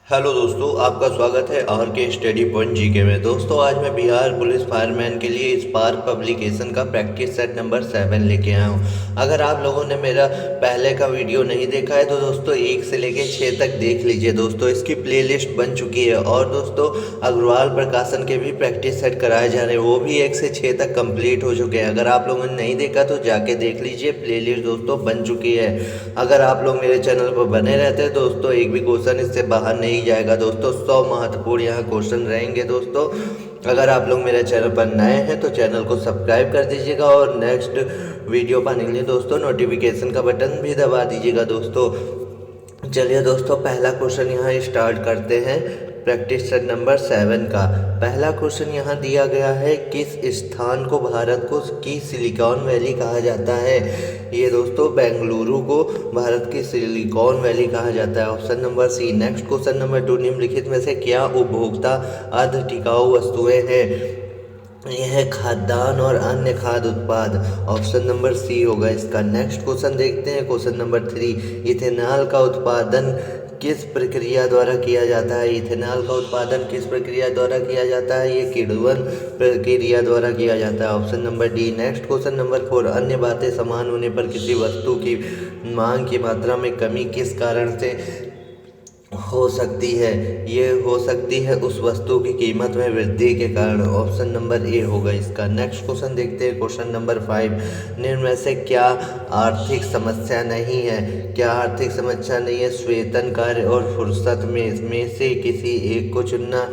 Hello दोस्तों, आपका स्वागत है आर के स्टडी पॉइंट जीके में। दोस्तों, आज मैं बिहार पुलिस फायरमैन के लिए स्पार्क पब्लिकेशन का प्रैक्टिस सेट नंबर 7 लेके आया हूँ। अगर आप लोगों ने मेरा पहले का वीडियो नहीं देखा है तो दोस्तों 1 से लेके 6 तक देख लीजिए। दोस्तों, इसकी प्लेलिस्ट बन चुकी है और दोस्तों अग्रवाल प्रकाशन के भी प्रैक्टिस सेट कराए जा रहे हैं, वो भी 1 से 6 तक कंप्लीट हो चुके हैं। अगर आप लोगों ने नहीं देखा तो जाके देख लीजिए, प्लेलिस्ट दोस्तों बन चुकी है। अगर आप लोग मेरे चैनल पर बने रहते हैं दोस्तों, एक भी क्वेश्चन इससे बाहर नहीं जाएगा। दोस्तों 100 महत्वपूर्ण यहाँ क्वेश्चन रहेंगे। दोस्तों, अगर आप लोग मेरे चैनल पर नए हैं तो चैनल को सब्सक्राइब कर दीजिएगा और नेक्स्ट वीडियो पाने के लिए दोस्तों नोटिफिकेशन का बटन भी दबा दीजिएगा। दोस्तों चलिए दोस्तों, पहला क्वेश्चन यहाँ स्टार्ट करते हैं प्रैक्टिस सेट नंबर 7 का। पहला क्वेश्चन यहाँ दिया गया है, किस स्थान को भारत को की सिलिकॉन वैली कहा जाता है। ये दोस्तों बेंगलुरु को भारत की सिलिकॉन वैली कहा जाता है। Option number C. Next question number 2, निम्नलिखित में से क्या उपभोक्ता अर्ध टिकाऊ वस्तुएं हैं। यह खाद्यान्न और अन्य खाद्य उत्पाद। ऑप्शन नंबर सी होगा इसका। नेक्स्ट क्वेश्चन देखते हैं, क्वेश्चन नंबर 3, इथेनॉल का उत्पादन किस प्रक्रिया द्वारा किया जाता है। इथेनॉल का उत्पादन किस प्रक्रिया द्वारा किया जाता है। ये किण्वन प्रक्रिया द्वारा किया जाता है। Option number D. Next question number 4, अन्य बातें समान होने पर किसी वस्तु की मांग की मात्रा में कमी किस कारण से हो सकती है। ये हो सकती है उस वस्तु की कीमत में वृद्धि के कारण। ऑप्शन नंबर ए होगा इसका। नेक्स्ट क्वेश्चन देखते हैं, क्वेश्चन नंबर 5, निम्न में से क्या आर्थिक समस्या नहीं है। क्या आर्थिक समस्या नहीं है। वेतन, कार्य और फुर्सत में से किसी एक को चुनना।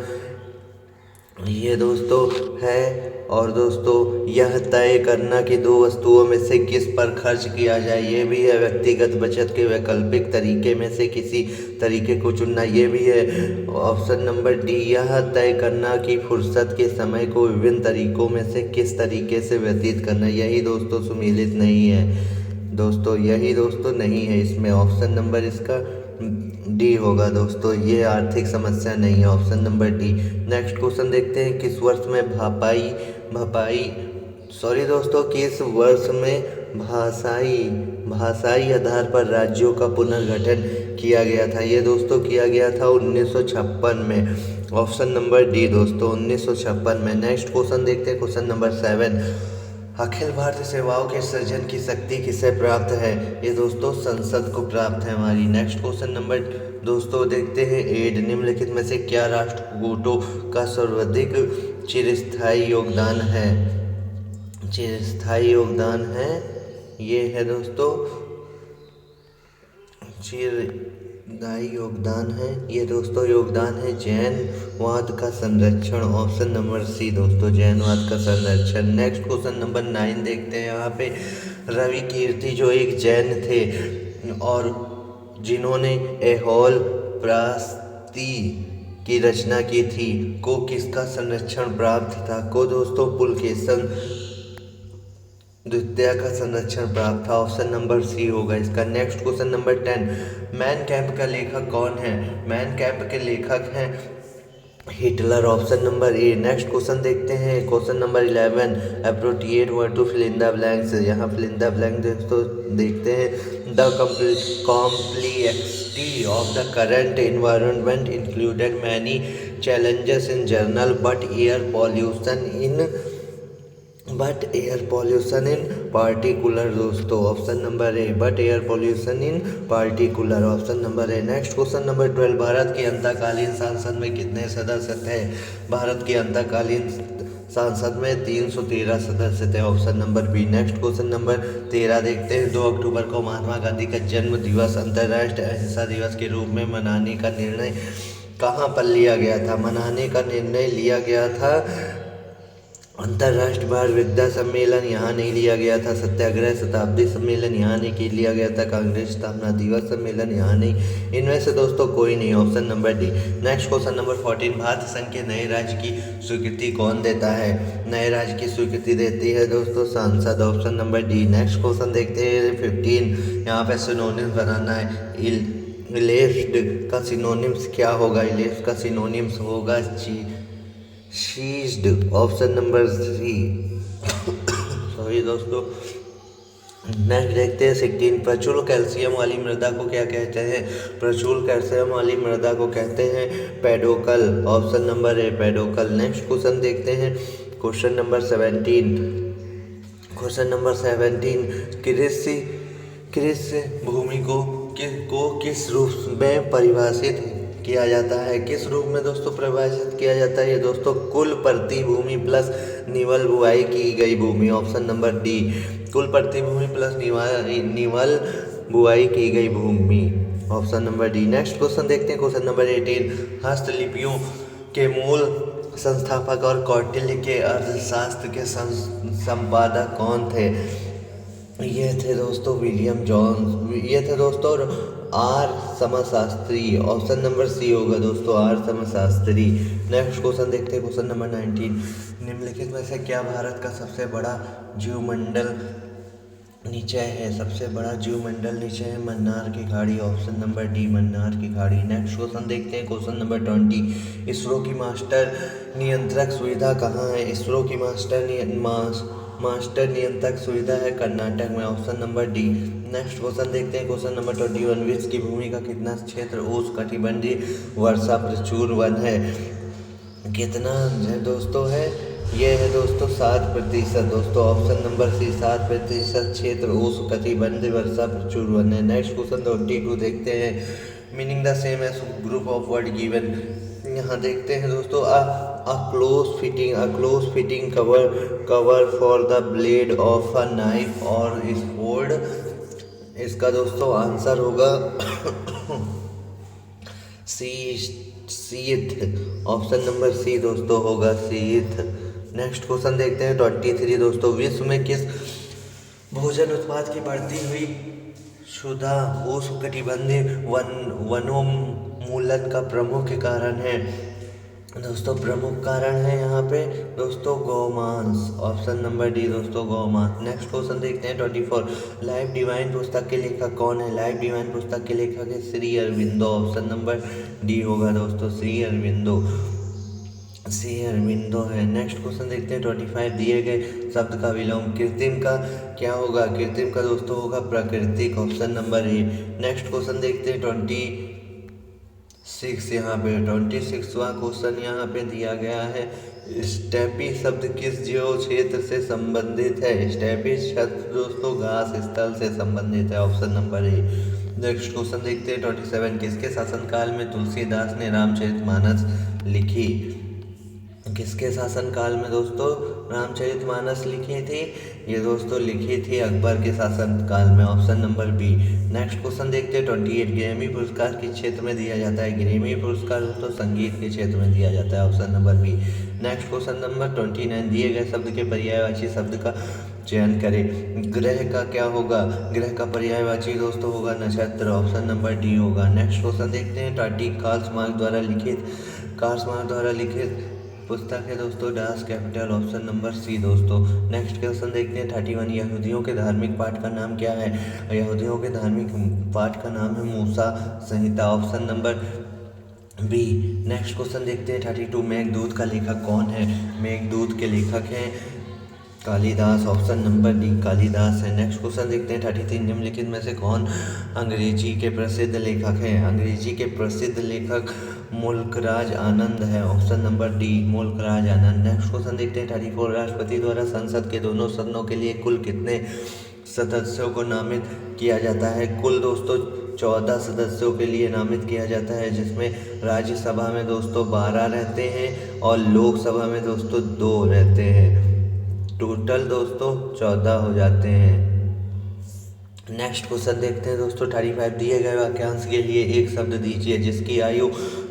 ये दोस्तों है। और दोस्तों यह तय करना कि दो वस्तुओं में से किस पर खर्च किया जाए। ये भी है। व्यक्तिगत बचत के वैकल्पिक तरीके में से किसी तरीके को चुनना। ये भी है। ऑप्शन नंबर डी, यह तय करना कि फुर्सत के समय को विभिन्न तरीकों में से किस तरीके से व्यतीत करना। यही दोस्तों सुमेलित नहीं है। दोस्तों यही दोस्तों नहीं है इसमें। ऑप्शन नंबर इसका डी होगा। दोस्तों ये आर्थिक समस्या नहीं है। Option number D. Next question देखते हैं, किस वर्ष में किस वर्ष में भाषाई आधार पर राज्यों का पुनर्गठन किया गया था। ये दोस्तों किया गया था 1956 में। ऑप्शन नंबर डी दोस्तों 1956 में। नेक्स्ट क्वेश्चन देखते हैं, क्वेश्चन नंबर 7, अखिल भारतीय सेवाओं के सृजन की शक्ति किसे प्राप्त है। ये दोस्तों संसद को प्राप्त है हमारी। नेक्स्ट क्वेश्चन नंबर दोस्तों देखते हैं 8, निम्नलिखित में से क्या राष्ट्रकूटों का सर्वाधिक चिरस्थायी योगदान है। ये है दोस्तों चिरदायी योगदान है। ये दोस्तों योगदान है जैनवाद का संरक्षण। ऑप्शन नंबर सी दोस्तों जैनवाद का संरक्षण। नेक्स्ट क्वेश्चन नंबर 9 देखते हैं। यहाँ पे रवि कीर्ति जो एक जैन थे और जिन्होंने ऐहोल प्रास्ती की रचना की थी, को किसका संरक्षण प्राप्त था। को दोस्तों पुलकेशन द्वितीय का संरक्षण प्राप्त था। ऑप्शन नंबर सी होगा इसका। Next question number 10, Mein Kampf का लेखक कौन है। मैन कैंप के लेखक हैं Hitler. Option number A. Next question देखते हैं, question number 11, appropriate word to fill in the blanks. यहाँ फिल इन द ब्लैंक दोस्तों देखते हैं, the complexity of the current environment included many challenges in general but air pollution in particular. दोस्तों option number A, but air pollution in particular. Option number A. Next question number 12, Bharat की अंतःकालीन संसद में कितने सदस्य थे। भारत की अंतःकालीन संसद में 313 सदस्य थे। Option number B. Next question number 13 देखते हैं, 2 अक्टूबर को महात्मा गांधी का जन्म दिवस अंतर्राष्ट्रीय अहिंसा दिवस के रूप में मनाने का निर्णय कहाँ पर लिया गया था। मनाने का निर्णय लिया गया था अंतर्राष्ट्रीय बाल विद्या सम्मेलन, यहाँ नहीं लिया गया था। सत्याग्रह शताब्दी सम्मेलन, यहाँ नहीं लिया गया था। कांग्रेस स्थापना दिवस सम्मेलन, यहाँ नहीं। इनमें से दोस्तों कोई नहीं। Option number D. Next question number 14, Bharat संघ के नए राज्य की स्वीकृति कौन देता है। नए राज्य की स्वीकृति देती है दोस्तों संसद। Option number D. Next question देखते हैं 15, यहाँ पे सिनोनिम्स बनाना है। इलेफ्ट का सिनोनिम्स क्या होगा। इलेफ्ट का सिनोनिम्स होगा शीज्ड। Option number C. सॉरी दोस्तों नेक्स्ट देखते हैं 16 प्रचुर कैल्शियम वाली मृदा को क्या कहते हैं। प्रचुर कैल्शियम वाली मृदा को कहते हैं पेडोकल। ऑप्शन नंबर ए पेडोकल। नेक्स्ट क्वेश्चन देखते हैं क्वेश्चन नंबर 17। क्वेश्चन नंबर 17 कृषि कृषि भूमि को किस रूप में परिभाषित किया जाता है। किस रूप में दोस्तों परिभाषित किया जाता है ये दोस्तों, कुल प्रति भूमि प्लस निवल बुआई की गई भूमि। ऑप्शन नंबर डी, कुल प्रति भूमि प्लस निवल बुआई की गई भूमि। Option number D. Next question देखते हैं क्वेश्चन नंबर 18 हस्तलिपियों के मूल संस्थापक और कौटिल्य के अर्थशास्त्र के संपादक कौन थे। ये थे दोस्तों विलियम जॉन्स। ये थे दोस्तों आर समाशास्त्री। ऑप्शन नंबर सी होगा दोस्तों आर समाशास्त्री। नेक्स्ट क्वेश्चन देखते हैं क्वेश्चन नंबर 19 निम्नलिखित में से क्या भारत का सबसे बड़ा जीवमंडल नीचे है। सबसे बड़ा जीवमंडल नीचे है मन्नार की खाड़ी। ऑप्शन नंबर डी मन्नार की खाड़ी। नेक्स्ट क्वेश्चन देखते हैं क्वेश्चन नंबर 20 इसरो की मास्टर नियंत्रक सुविधा कहाँ है। इसरो की मास्टर नियंत्रक सुविधा है कर्नाटक में। Option number D. Next question देखते हैं क्वेश्चन नंबर 21 विश्व की भूमि का कितना क्षेत्र उष्णकटिबंधीय वर्षा प्रचुर वन है। कितना है दोस्तों है, ये है दोस्तों 7% दोस्तों। ऑप्शन नंबर सी 7% क्षेत्र उष्णकटिबंधीय वर्षा प्रचुर वन है। नेक्स्ट क्वेश्चन 22 देखते हैं meaning the same age group of word given. यहाँ देखते हैं दोस्तों a close fitting cover for the blade of a knife और स्वॉर्ड। इसका दोस्तों आंसर होगा शीथ। ऑप्शन नंबर सी दोस्तों होगा शीथ। नेक्स्ट क्वेश्चन देखते हैं 23 दोस्तों विश्व में किस भोजन उत्पाद की बढ़ती हुई शुद्धा उष्णकटिबंधीय वनोन्मूलन का प्रमुख कारण है। दोस्तों प्रमुख कारण है यहाँ पे दोस्तों गौमांस। ऑप्शन नंबर डी दोस्तों गौमांस। नेक्स्ट क्वेश्चन देखते हैं 24 लाइफ डिवाइन पुस्तक के लेखक कौन है। लाइफ डिवाइन पुस्तक के लेखक है Shri Aurobindo. Option number D होगा दोस्तों श्री अरविंदो है। नेक्स्ट क्वेश्चन देखते हैं 25 दिए गए शब्द का विलोम कृत्रिम का क्या होगा। कृत्रिम का दोस्तों होगा प्राकृतिक। Option number A. Next question देखते हैं 26 यहाँ पे 26वां क्वेश्चन यहाँ पे दिया गया है स्टेपी शब्द किस जीव क्षेत्र से संबंधित है। स्टेपी शब्द दोस्तों घास स्थल से संबंधित है। Option number A. Next question देखते हैं 27 किसके शासनकाल में तुलसीदास ने रामचरितमानस लिखी। किसके शासनकाल में दोस्तों रामचरितमानस लिखी थी। ये दोस्तों लिखी थी अकबर के शासनकाल में। Option number B. Next question देखते हैं 28 ग्रैमी पुरस्कार किस क्षेत्र में दिया जाता है। ग्रैमी पुरस्कार दोस्तों संगीत के क्षेत्र में दिया जाता है। Option number B. Next question number 29 दिए गए शब्द के पर्यायवाची शब्द का चयन करें। ग्रह का क्या होगा। ग्रह का पर्यायवाची दोस्तों होगा नक्षत्र। ऑप्शन नंबर डी होगा। नेक्स्ट क्वेश्चन देखते हैं 30 कार्ल मार्क्स द्वारा लिखित पुस्तक है दोस्तों Das Kapital. Option number C दोस्तों। नेक्स्ट क्वेश्चन देखते हैं 31 यहूदियों के धार्मिक पाठ का नाम क्या है। यहूदियों के धार्मिक पाठ का नाम है मूसा संहिता। Option number B. Next question देखते हैं 32 मेघदूत का लेखक कौन है। मेघदूत के लेखक हैं Kalidas. Option number D Kalidas है। नेक्स्ट क्वेश्चन देखते हैं 33 निम्नलिखित में से कौन अंग्रेजी के प्रसिद्ध लेखक हैं। अंग्रेजी के प्रसिद्ध लेखक मुल्कराज आनंद है। ऑप्शन नंबर डी मुल्कराज आनंद। नेक्स्ट क्वेश्चन देखते हैं 34 राष्ट्रपति द्वारा संसद के दोनों सदनों के लिए कुल कितने सदस्यों को नामित किया जाता है। कुल दोस्तों 14 सदस्यों के लिए नामित किया जाता है, जिसमें राज्यसभा में दोस्तों 12 रहते हैं और लोकसभा में दोस्तों 2 रहते हैं। टोटल दोस्तों 14 हो जाते हैं। नेक्स्ट क्वेश्चन देखते हैं दोस्तों 35 दिए गए वाक्यांश के लिए एक शब्द दीजिए जिसकी आयु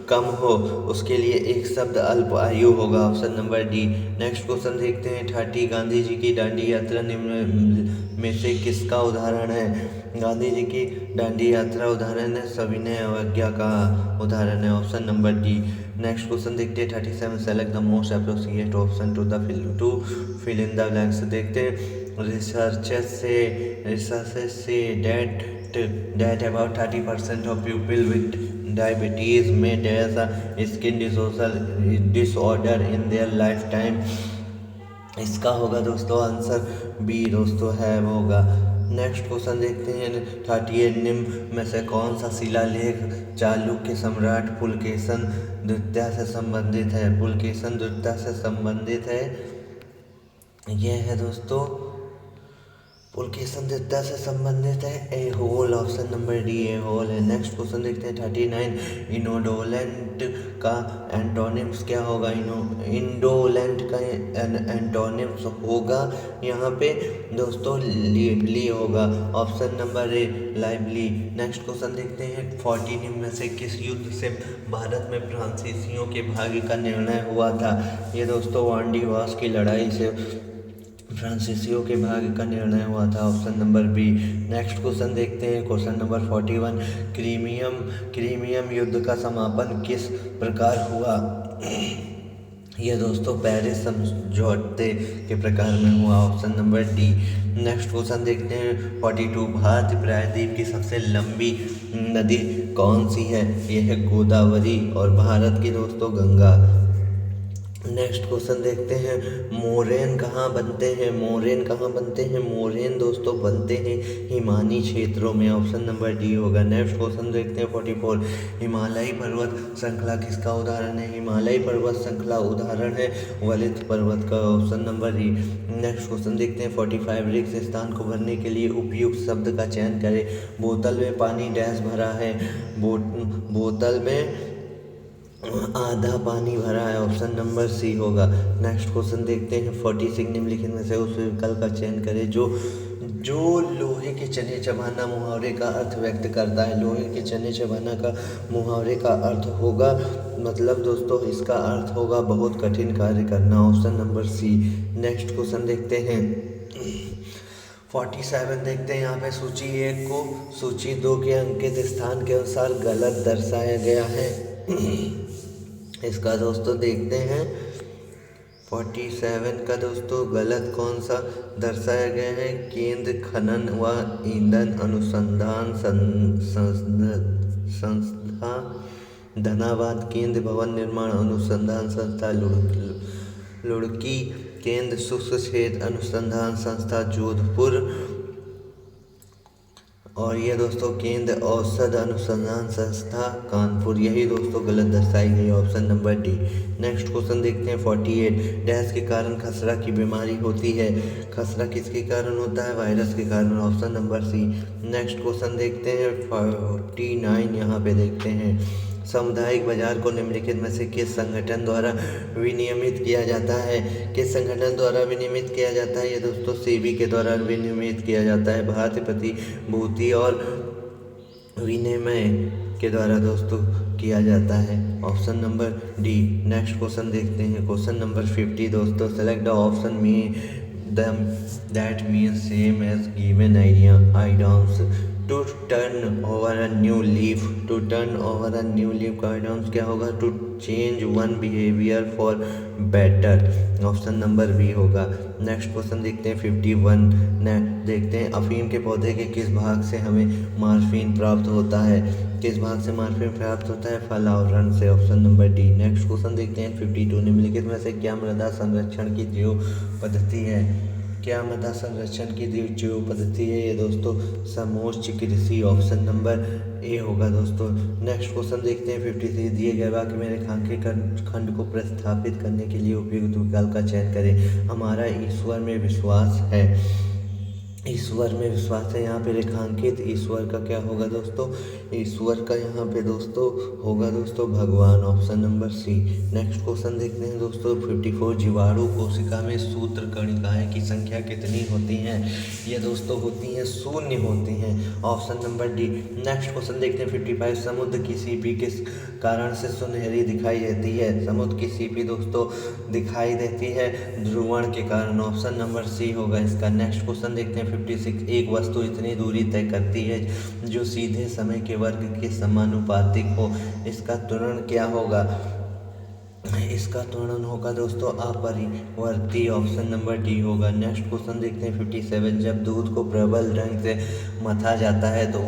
कम हो उसके लिए एक शब्द अल्प आयु होगा। Option number D. Next question देखते हैं 30 गांधी जी की दांडी यात्रा निम्न में से किसका उदाहरण है। गांधी जी की दांडी यात्रा उदाहरण है सविनय अवज्ञा का उदाहरण है। Option number D. Next question देखते हैं 37 select the most appropriate option to fill in the blanks. देखते हैं रिसर्चेस से that about 30% of people with diabetes may develop a skin disorder in their lifetime। इसका होगा दोस्तों आंसर बी दोस्तों है वो होगा। नेक्स्ट क्वेश्चन देखते हैं 38 निम्न में से कौन सा शिलालेख चालुक्य सम्राट पुलकेशन द्वितीय से संबंधित है? पुलकेशन द्वितीय से संबंधित है, यह है दोस्तों पुलकेशन द्वितीय से संबंधित है, Aihole. Option number D Aihole है। नेक्स्ट क्वेश्चन देखते हैं 39 इनोडोलेंट का एंटोनिम्स क्या होगा? इंडोलेंट का एंटोनिम्स होगा यहाँ पे दोस्तों लिवली होगा। ऑप्शन नंबर ए लाइवली। नेक्स्ट क्वेश्चन देखते हैं 40 में से किस युद्ध से भारत में फ्रांसीसियों के भाग्य का निर्णय हुआ था? ये दोस्तों वांडीवास की लड़ाई से फ्रांसीसियों के भाग्य का निर्णय हुआ था। Option number B. Next question देखते हैं क्वेश्चन नंबर 41 क्रीमियम युद्ध का समापन किस प्रकार हुआ? यह दोस्तों पेरिस समझौते के प्रकार में हुआ। Option number D. Next question देखते हैं 42 भारतीय प्रायद्वीप की सबसे लंबी नदी कौन सी है? यह है गोदावरी और भारत की दोस्तों गंगा। नेक्स्ट क्वेश्चन देखते हैं मोरेन कहाँ बनते हैं? मोरेन कहाँ बनते हैं? मोरेन दोस्तों बनते हैं हिमानी क्षेत्रों में। ऑप्शन नंबर डी होगा। नेक्स्ट क्वेश्चन देखते हैं 44 हिमालयी पर्वत श्रृंखला किसका उदाहरण है? हिमालयी पर्वत श्रृंखला उदाहरण है वलित पर्वत का। ऑप्शन नंबर ई। नेक्स्ट क्वेश्चन देखते हैं 45 रिक्त स्थान को भरने के लिए उपयुक्त शब्द का चयन करें। बोतल में पानी डैश भरा है, बोतल में आधा पानी भरा है। ऑप्शन नंबर सी होगा। नेक्स्ट क्वेश्चन देखते हैं 46 निम्नलिखित में से उस विकल्प का चयन करें जो लोहे के चने चबाना मुहावरे का अर्थ व्यक्त करता है। लोहे के चने चबाना का मुहावरे का अर्थ होगा, मतलब दोस्तों इसका अर्थ होगा बहुत कठिन कार्य करना। Option number C. Next question देखते हैं 47 देखते हैं यहाँ पे सूची 1 को सूची 2 के अंकित स्थान के अनुसार गलत दर्शाया गया है। इसका दोस्तों देखते हैं 47 का दोस्तों गलत कौन सा दर्शाया गया है? केंद्र खनन व ईंधन अनुसंधान संस्था धनाबाद, केंद्र भवन निर्माण अनुसंधान संस्था लुड़की, केंद्र शुष्क क्षेत्र अनुसंधान संस्था जोधपुर और ये दोस्तों केंद्र औषध अनुसंधान संस्था कानपुर। यही दोस्तों गलत दर्शाई गई। Option number D. Next question देखते हैं 48 डैश के कारण खसरा की बीमारी होती है? खसरा किसके कारण होता है? वायरस के कारण। Option number C. Next question देखते हैं 49 यहाँ पे देखते हैं सामुदायिक बाजार को निम्नलिखित में से किस संगठन द्वारा विनियमित किया जाता है? किस संगठन द्वारा विनियमित किया जाता है? ये दोस्तों सेबी के द्वारा विनियमित किया जाता है। भारतीय प्रतिभूति और विनिमय के द्वारा दोस्तों किया जाता है। Option number D. Next question देखते हैं क्वेश्चन नंबर 50 दोस्तों select the option that means same as given ideas to turn over a new leaf. To turn over a new leaf का आइडियाज क्या होगा? To change one behaviour for better. Option number B होगा। Next question देखते हैं 51 देखते हैं अफीम के पौधे के किस भाग से हमें मार्फिन प्राप्त होता है? किस भाग से मार्फिन प्राप्त होता है? फल आवरण से। Option number D. Next question देखते हैं 52 निम्नलिखित में से क्या मृदा संरक्षण की जैव पद्धति है? क्या मृदा संरक्षण की जैव पद्धति है? ये दोस्तों समोच्च कृषि। ऑप्शन नंबर ए होगा दोस्तों। नेक्स्ट क्वेश्चन देखते हैं 53 दिए गए वाक्य में रेखांकित खंड को प्रतिस्थापित करने के लिए उपयुक्त विकल्प का चयन करें। हमारा ईश्वर में विश्वास है। ईश्वर में विश्वास है। यहाँ पे रेखांकित ईश्वर का क्या होगा दोस्तों? ईश्वर का यहाँ पे दोस्तों होगा दोस्तों भगवान। Option number C. Next question देखते हैं दोस्तों 54 जीवाणु कोशिका में सूत्र कणिकाएं की संख्या कितनी होती हैं? ये दोस्तों होती हैं 0 होती हैं। Option number D. Next question देखते हैं 55 समुद्र की सीपी किस कारण से सुनहरी दिखाई देती है? समुद्र की सीपी दोस्तों दिखाई देती है ध्रुवण के कारण। ऑप्शन नंबर सी होगा इसका। नेक्स्ट क्वेश्चन देखते हैं 56 एक वस्तु इतनी दूरी तय करती है जो सीधे समय के वर्ग के समानुपातिक हो। इसका त्वरण क्या होगा? इसका त्वरण होगा दोस्तों अपरिवर्ती। ऑप्शन नंबर डी होगा। नेक्स्ट क्वेश्चन देखते हैं 57 जब दूध को प्रबल ढंग से मथा जाता है तो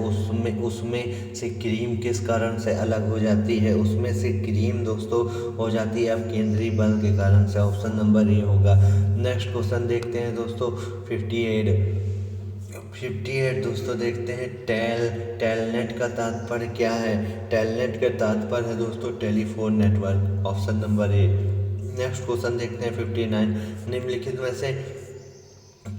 उसमें से क्रीम किस कारण से अलग हो जाती है? उसमें से क्रीम दोस्तों हो जाती है अब केंद्रीय बल के कारण से। ऑप्शन नंबर ए होगा। नेक्स्ट क्वेश्चन देखते हैं दोस्तों 58 58 दोस्तों देखते हैं टेलनेट का तात्पर्य क्या है। टेलनेट का तात्पर्य है दोस्तों telephone network, option number A. Next question देखते हैं 59, निम्नलिखित में से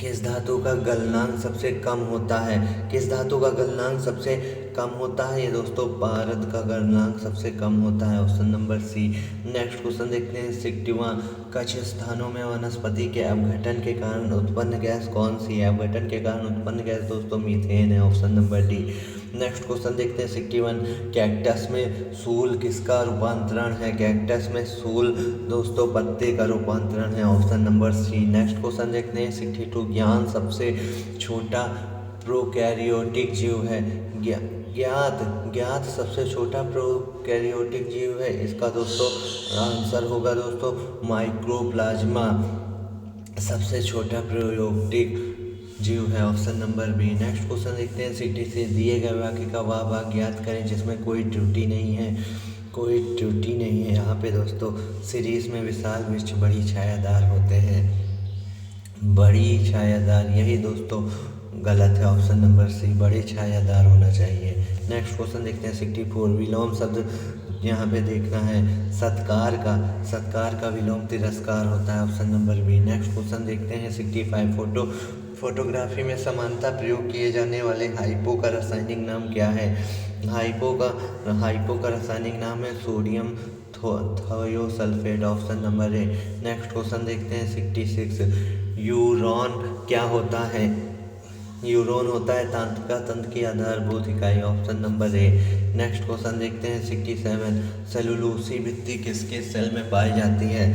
किस धातु का गलनांक सबसे कम होता है। किस धातु का गलनांक सबसे कम होता है, ये दोस्तों पारद का गलनांक सबसे कम होता है, option number C. Next question देखते हैं 61, कुछ स्थानों में वनस्पति के अपघटन के कारण उत्पन्न गैस कौन सी है। अपघटन के कारण उत्पन्न गैस दोस्तों मीथेन है, option number D. Next question देखते हैं 61, कैक्टस में सूल किसका रूपांतरण है। कैक्टस में सूल दोस्तों पत्ते का रूपांतरण है, option number C. Next question देखते हैं 62, ज्ञान सबसे छोटा प्रोकैरियोटिक जीव है। ज्ञात सबसे छोटा प्रोकैरियोटिक जीव है, इसका दोस्तों आंसर होगा दोस्तों माइक्रोप्लाज्मा सबसे छोटा प्रोकैरियोटिक जीव है, option number B. Next question देखते हैं 63, दिए गए वाक्य का वह भाग ज्ञात करें जिसमें कोई त्रुटि नहीं है। कोई त्रुटि नहीं है यहाँ पे दोस्तों, सीरीज में विशाल वृक्ष बड़ी छायादार होते हैं, बड़ी छायादार, यही दोस्तों गलत है, ऑप्शन नंबर सी, बड़े छायादार होना चाहिए। नेक्स्ट क्वेश्चन देखते हैं 64, विलोम शब्द यहाँ पे देखना है सत्कार का विलोम तिरस्कार होता है, option number B. Next question देखते हैं 65, फोटोग्राफी में समानता प्रयोग किए जाने वाले हाइपो का रासायनिक नाम क्या है। हाइपो का रासायनिक नाम है sodium thiosulphate, option number A. Next question देखते हैं 66, यूरॉन क्या होता है। यूरोन होता है तंत्र की आधारभूत इकाई, option number A. Next question देखते हैं 67, सेलुलोसी भित्ति किसके सेल में पाई जाती है।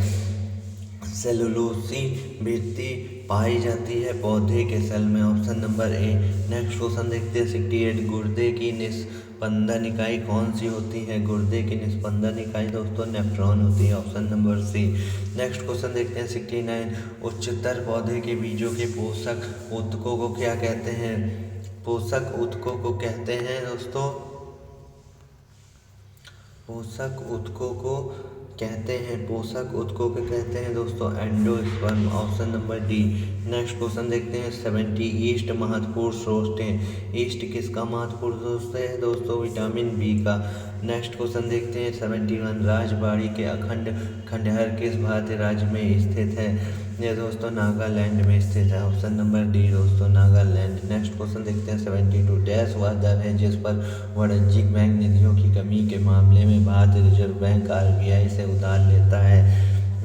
सेलुलोसी भित्ति पाई जाती है पौधे के सेल में, option number A. Next question देखते हैं 68, गुर्दे की निस्पंदन इकाई कौन सी होती है। गुर्दे की निस्पंदन इकाई दोस्तों नेफ्रॉन होती है, option number C. Next question देखते हैं 69, उच्चतर पौधे के बीजों के पोषक ऊतकों को क्या कहते हैं। पोषक ऊतकों को कहते हैं दोस्तों, पोषक ऊतकों को कहते हैं दोस्तों endosperm, option number D. Next question देखते हैं 70, ईस्ट महत्वपूर्ण स्रोत है। ईस्ट किसका महत्वपूर्ण स्रोत है दोस्तों, विटामिन बी का। नेक्स्ट क्वेश्चन देखते हैं 71, राजबाड़ी के अखंड खंडहर किस भारतीय राज्य में स्थित है। ये दोस्तों नागालैंड में स्थित है, ऑप्शन नंबर डी दोस्तों नागालैंड। नेक्स्ट क्वेश्चन देखते हैं 72, डैश वह दर है जिस पर वाणिज्यिक बैंक निधियों की कमी के मामले में भारतीय रिजर्व बैंक आरबीआई से उधार लेता है।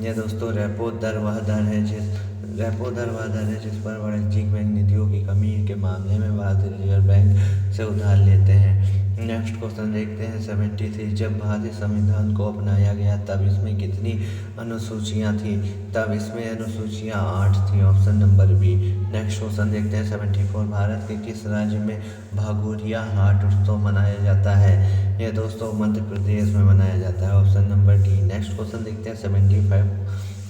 ये दोस्तों रेपो दर वह दर है जिस पर वाणिज्यिक बैंक निधियों की कमी के मामले में भारतीय रिजर्व बैंक से उधार लेते हैं। नेक्स्ट क्वेश्चन देखते हैं 73, जब भारतीय संविधान को अपनाया गया तब इसमें कितनी अनुसूचियाँ थी। तब इसमें अनुसूचियाँ 8 थी, option number B. Next question देखते हैं 74, भारत के किस राज्य में भागोरिया हाट उत्सव मनाया जाता है। यह दोस्तों मध्य प्रदेश में मनाया जाता है, option number D. Next question देखते हैं 75,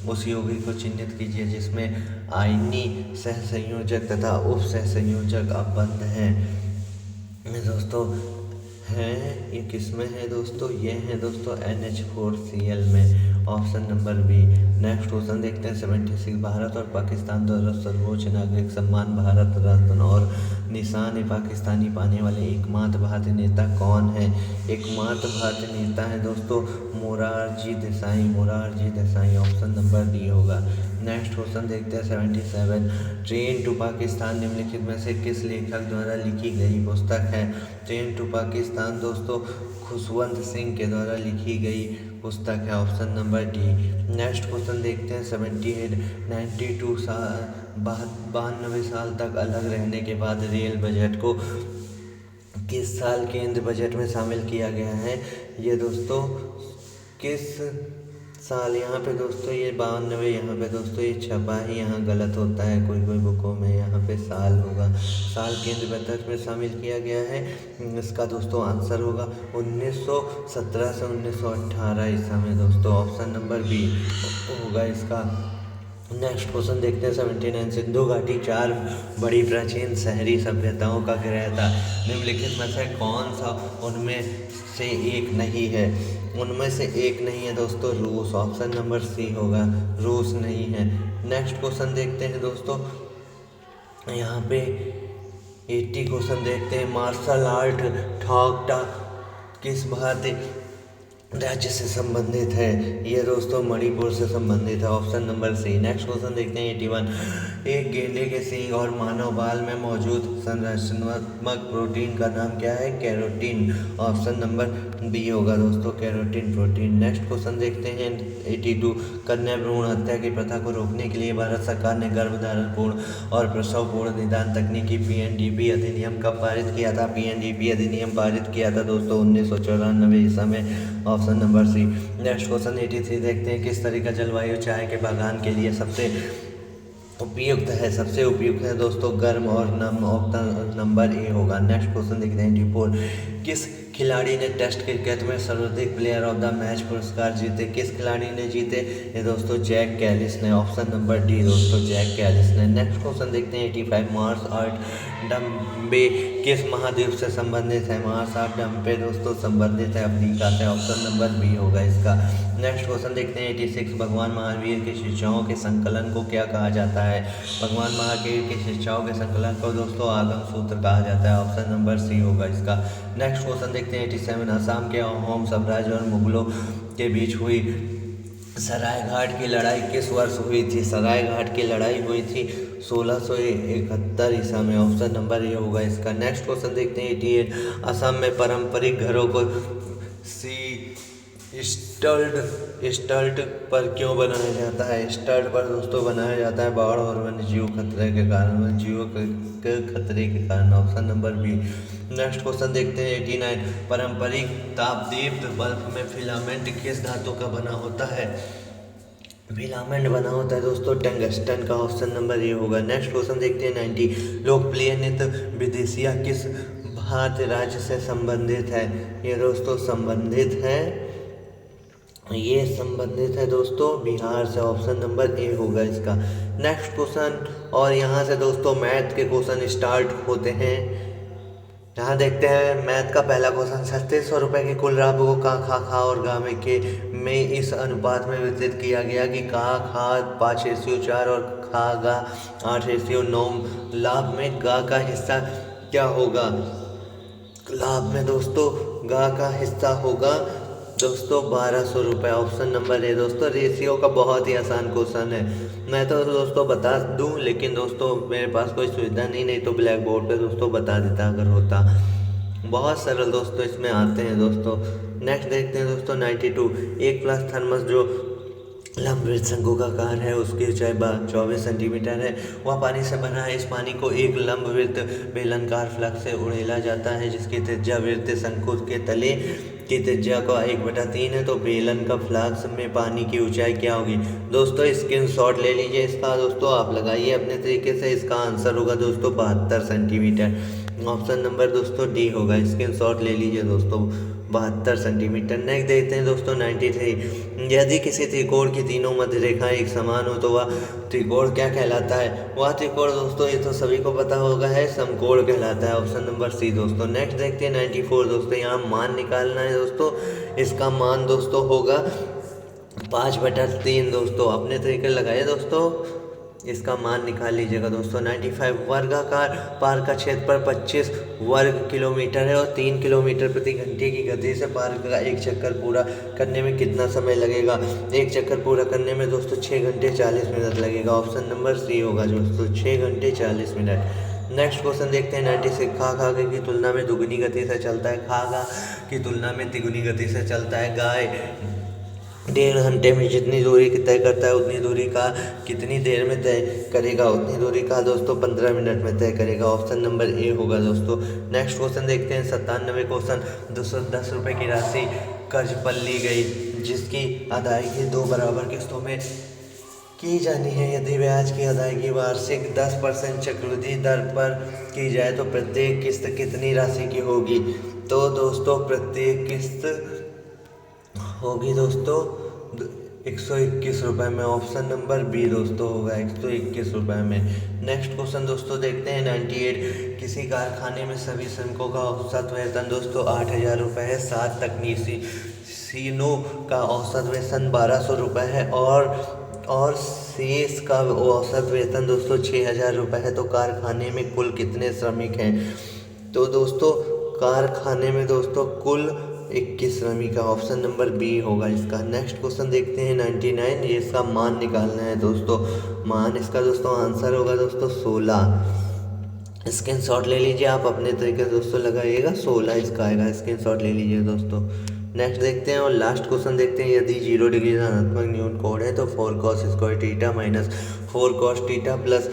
उस यौगिक को चिन्हित कीजिए जिसमें आयनी सहसंयोजक तथा उप सहसंयोजक अबंध हैं। दोस्तों हैं ये किसमें है दोस्तों, ये हैं दोस्तों NH4Cl में, option number B. Next question देखते हैं 76, भारत और पाकिस्तान द्वारा सर्वोच्च नागरिक सम्मान भारत रत्न और निशान पाकिस्तानी पाने वाले एकमात्र भारतीय नेता कौन है। एकमात्र भारतीय नेता है दोस्तों Morarji Desai, option number D होगा। नेक्स्ट क्वेश्चन देखते हैं 77, ट्रेन टू पाकिस्तान निम्नलिखित में से किस लेखक द्वारा लिखी गई पुस्तक है। ट्रेन टू पाकिस्तान दोस्तों खुशवंत सिंह के द्वारा लिखी गई पुस्तक है, option number D. Next question देखते हैं 78, 92 साल तक अलग रहने के बाद रेल बजट को किस साल केंद्र बजट में शामिल किया गया है। ये दोस्तों किस साल, यहाँ पे दोस्तों ये 92, यहाँ पे दोस्तों ये छपा ही यहाँ गलत होता है कोई बुकों में, यहाँ पे साल होगा, साल केंद्र बजट में शामिल किया गया है। इसका दोस्तों आंसर होगा 1917 से 1918 ईसा में दोस्तों, ऑप्शन नंबर बी होगा इसका। नेक्स्ट क्वेश्चन देखते हैं 79, सिंधु घाटी 4 बड़ी प्राचीन शहरी सभ्यताओं का गृह था। निम्नलिखित में से कौन सा उनमें से एक नहीं है। उनमें से एक नहीं है दोस्तों रूस, ऑप्शन नंबर सी होगा, रूस नहीं है। नेक्स्ट क्वेश्चन देखते हैं दोस्तों, यहाँ पे 80 क्वेश्चन देखते हैं। मार्शल आर्ट ठॉक किस भारतीय राज्य से संबंधित है? ये दोस्तों मणिपुर से संबंधित है, option number C. Next question देखते हैं 81। एक गेंडे के सींग और मानव बाल में मौजूद संरचनात्मक प्रोटीन का नाम क्या है? कैरोटीन, ऑप्शन नंबर बी होगा दोस्तों, कैरोटीन प्रोटीन। नेक्स्ट क्वेश्चन देखते हैं 82। कन्या भ्रूण हत्या की प्रथा को रोकने के लिए भारत सरकार ने गर्भधारण पूर्ण और प्रसव पूर्ण निदान तकनीकी PNDP अधिनियम कब पारित किया था? PNDP अधिनियम पारित किया था दोस्तों 1994 ईसा में, option number C. Next question 83 देखते हैं। किस तरह का जलवायु चाय के बागान के लिए सबसे उपयुक्त है? सबसे उपयुक्त है दोस्तों गर्म और नम, ऑप्शन नंबर ए होगा। नेक्स्ट क्वेश्चन देखते हैं 84। किस खिलाड़ी ने टेस्ट क्रिकेट में सर्वाधिक प्लेयर ऑफ द मैच पुरस्कार जीते? किस खिलाड़ी ने जीते? ये दोस्तों जैक कैलिस ने, ऑप्शन नंबर डी दोस्तों, जैक कैलिस ने। नेक्स्ट क्वेश्चन देखते हैं 85। मार्स आर्ट डम्बे किस महाद्वीप से संबंधित है? मार्स आर्ट डम्बे दोस्तों संबंधित है अफ्रीका से, ऑप्शन नंबर बी होगा इसका। नेक्स्ट क्वेश्चन देखते हैं 86। भगवान महावीर की शिक्षाओं के संकलन को क्या कहा जाता है? भगवान महावीर की शिक्षाओं के संकलन को दोस्तों आगम सूत्र कहा जाता है, ऑप्शन नंबर सी होगा इसका। नेक्स्ट क्वेश्चन देखते हैं 87। असम के अहोम साम्राज्य और मुगलों के बीच हुई सरायघाट की लड़ाई किस वर्ष हुई थी? सरायघाट की लड़ाई हुई थी 1671 ईसा में, ऑप्शन नंबर ए होगा इसका। नेक्स्ट क्वेश्चन देखते हैं 88। असम में पारंपरिक घरों को स्टल्ट पर क्यों बनाया जाता है? स्टल्ट पर दोस्तों बनाया जाता है बाढ़ और वन्य जीव खतरे के कारण, वन्य जीवों के खतरे के कारण, option number B. Next question देखते हैं 89। पारंपरिक तापदीप्त बल्ब में फिलामेंट किस धातु का बना होता है? फिलामेंट बना होता है दोस्तों टंगस्टन का, ऑप्शन नंबर ए होगा। नेक्स्ट क्वेश्चन देखते हैं 90। लोकप्रिय नृत्य विदेशिया किस भारतीय राज्य से संबंधित है? ये दोस्तों संबंधित है दोस्तों बिहार से, ऑप्शन नंबर ए होगा इसका। नेक्स्ट क्वेश्चन, और यहाँ से दोस्तों मैथ के क्वेश्चन स्टार्ट होते हैं। यहाँ देखते हैं मैथ का पहला क्वेश्चन। 3600 रुपये की कुल लाभ को का खा और गा में इस अनुपात में वितरित किया गया कि का खा 5:4 और खा गा 8:9। लाभ में गा का हिस्सा क्या होगा? लाभ में दोस्तों गा का हिस्सा होगा दोस्तों 1200 रुपये, ऑप्शन नंबर ए दोस्तों। रेशियो का बहुत ही आसान क्वेश्चन है, मैं तो दोस्तों बता दूं, लेकिन दोस्तों मेरे पास कोई सुविधा नहीं तो ब्लैक बोर्ड पे दोस्तों बता देता अगर होता। बहुत सरल दोस्तों इसमें आते हैं दोस्तों। नेक्स्ट देखते हैं दोस्तों 92। एक प्लस थर्मस जो लंबवृत्त शंकुकार है उसकी ऊंचाई 24 सेंटीमीटर है। वह पानी से बना है। इस पानी को एक लंबवृत्त बेलनाकार फ्लक्स से उड़ेला जाता है जिसकी त्रिज्या वृत्त शंकु के तले की त्रिज्या का 1/3 है। तो बेलन का फ्लक्स में पानी की ऊंचाई क्या होगी? दोस्तों स्क्रीनशॉट ले लीजिए इसका दोस्तों, आप लगाइए अपने तरीके से। इसका आंसर होगा दोस्तों 72 सेंटीमीटर, ऑप्शन नंबर दोस्तों डी होगा। स्क्रीनशॉट ले लीजिए दोस्तों 72 सेंटीमीटर। नेक्स्ट देखते हैं दोस्तों 93। यदि किसी त्रिकोण की तीनों मध्य रेखाएं एक समान हो तो वह त्रिकोण क्या कहलाता है? वह त्रिकोण दोस्तों ये तो सभी को पता होगा है समकोण कहलाता है, ऑप्शन नंबर सी दोस्तों। नेक्स्ट देखते हैं 94 दोस्तों। यहाँ मान निकालना है दोस्तों। इसका मान दोस्तों होगा 5/3 दोस्तों, अपने तरीके लगाइए दोस्तों, इसका मान निकाल लीजिएगा दोस्तों। 95 वर्गाकार पार्क का क्षेत्रफल 25 वर्ग किलोमीटर है और 3 किलोमीटर प्रति घंटे की गति से पार्क का एक चक्कर पूरा करने में कितना समय लगेगा? एक चक्कर पूरा करने में दोस्तों 6 घंटे 40 मिनट लगेगा, ऑप्शन नंबर सी होगा दोस्तों 6 घंटे 40 मिनट। नेक्स्ट क्वेश्चन देखते हैं 96। खा की तुलना में दुगनी गति से चलता है। खा की तुलना में तिगुनी गति से चलता है। गाय 1.5 घंटे में जितनी दूरी तय करता है उतनी दूरी का कितनी देर में तय करेगा? उतनी दूरी का दोस्तों 15 मिनट में तय करेगा, ऑप्शन नंबर ए होगा दोस्तों। नेक्स्ट क्वेश्चन देखते हैं 97 क्वेश्चन। 210 रुपये की राशि कर्ज पर ली गई जिसकी अदायगी 2 बराबर किस्तों में की जानी है। यदि ब्याज की अदायगी वार्षिक 10% चक्रवृद्धि दर पर की जाए तो प्रत्येक किस्त कितनी राशि की होगी? तो दोस्तों प्रत्येक किस्त होगी दोस्तों 121 रुपये में, ऑप्शन नंबर बी दोस्तों होगा 121 रुपये में। नेक्स्ट क्वेश्चन दोस्तों देखते हैं 98। किसी कारखाने में सभी श्रमिकों का औसत वेतन दोस्तों 8000 रुपये है। 7 तकनीकी सीनों का औसत वेतन 1200 रुपये है और और शेष का औसत वेतन दोस्तों 6,000 रुपये है। तो कारखाने में कुल कितने श्रमिक हैं? तो दोस्तों कारखाने में दोस्तों कुल 21 श्रमिक है। ऑप्शन नंबर बी होगा इसका। नेक्स्ट क्वेश्चन देखते हैं 99, ये इसका मान निकालना है दोस्तों। मान इसका दोस्तों आंसर होगा दोस्तों 16। स्क्रीनशॉट ले लीजिए आप अपने तरीके से दोस्तों लगाइएगा। 16 इसका आएगा, स्क्रीनशॉट ले लीजिए दोस्तों। नेक्स्ट देखते हैं और लास्ट क्वेश्चन देखते हैं। यदि 0 डिग्री धनात्मक न्यूटन कोण है तो 4 cos square theta minus 4 cos theta plus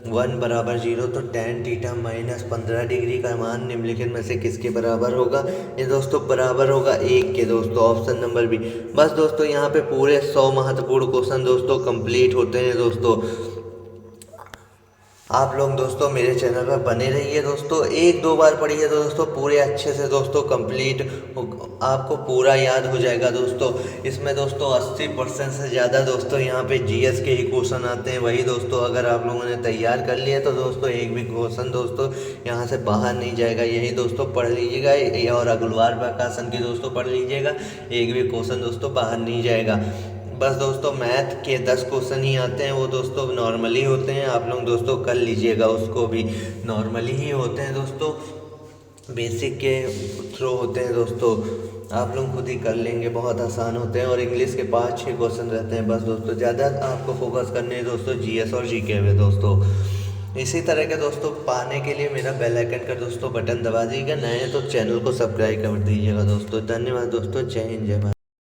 1 बराबर 0, तो tan थीटा माइनस 15 डिग्री का मान निम्नलिखित में से किसके बराबर होगा? ये दोस्तों बराबर होगा 1 के दोस्तों। Option number B. बस दोस्तों यहाँ पे पूरे 100 महत्वपूर्ण क्वेश्चन दोस्तों कंप्लीट होते हैं दोस्तों। आप लोग दोस्तों मेरे चैनल पर बने रहिए दोस्तों। 1-2 बार पढ़िए तो दोस्तों पूरे अच्छे से दोस्तों कंप्लीट आपको पूरा याद हो जाएगा दोस्तों। इसमें दोस्तों 80% से ज़्यादा दोस्तों यहाँ पे जीएस के ही क्वेश्चन आते हैं। वही दोस्तों अगर आप लोगों ने तैयार कर लिए तो दोस्तों एक भी क्वेश्चन दोस्तों यहाँ से बाहर नहीं जाएगा। यही दोस्तों पढ़ लीजिएगा और अग्रवाल प्रकाशन की दोस्तों पढ़ लीजिएगा, एक भी क्वेश्चन दोस्तों बाहर नहीं जाएगा। बस दोस्तों मैथ के 10 क्वेश्चन ही आते हैं, वो दोस्तों नॉर्मली होते हैं। आप लोग दोस्तों कर लीजिएगा, उसको भी नॉर्मली ही होते हैं दोस्तों, बेसिक के थ्रू होते हैं दोस्तों। आप लोग खुद ही कर लेंगे, बहुत आसान होते हैं। और इंग्लिश के 5-6 क्वेश्चन रहते हैं बस दोस्तों। ज़्यादा आपको फोकस करने हैं दोस्तों जीएस और जीके में दोस्तों। इसी तरह के दोस्तों पाने के लिए मेरा बेल आइकन का दोस्तों बटन दबा दीजिएगा। नए हैं तो चैनल को सब्सक्राइब कर दीजिएगा दोस्तों। धन्यवाद दोस्तों। जय हिंद, जय भारत।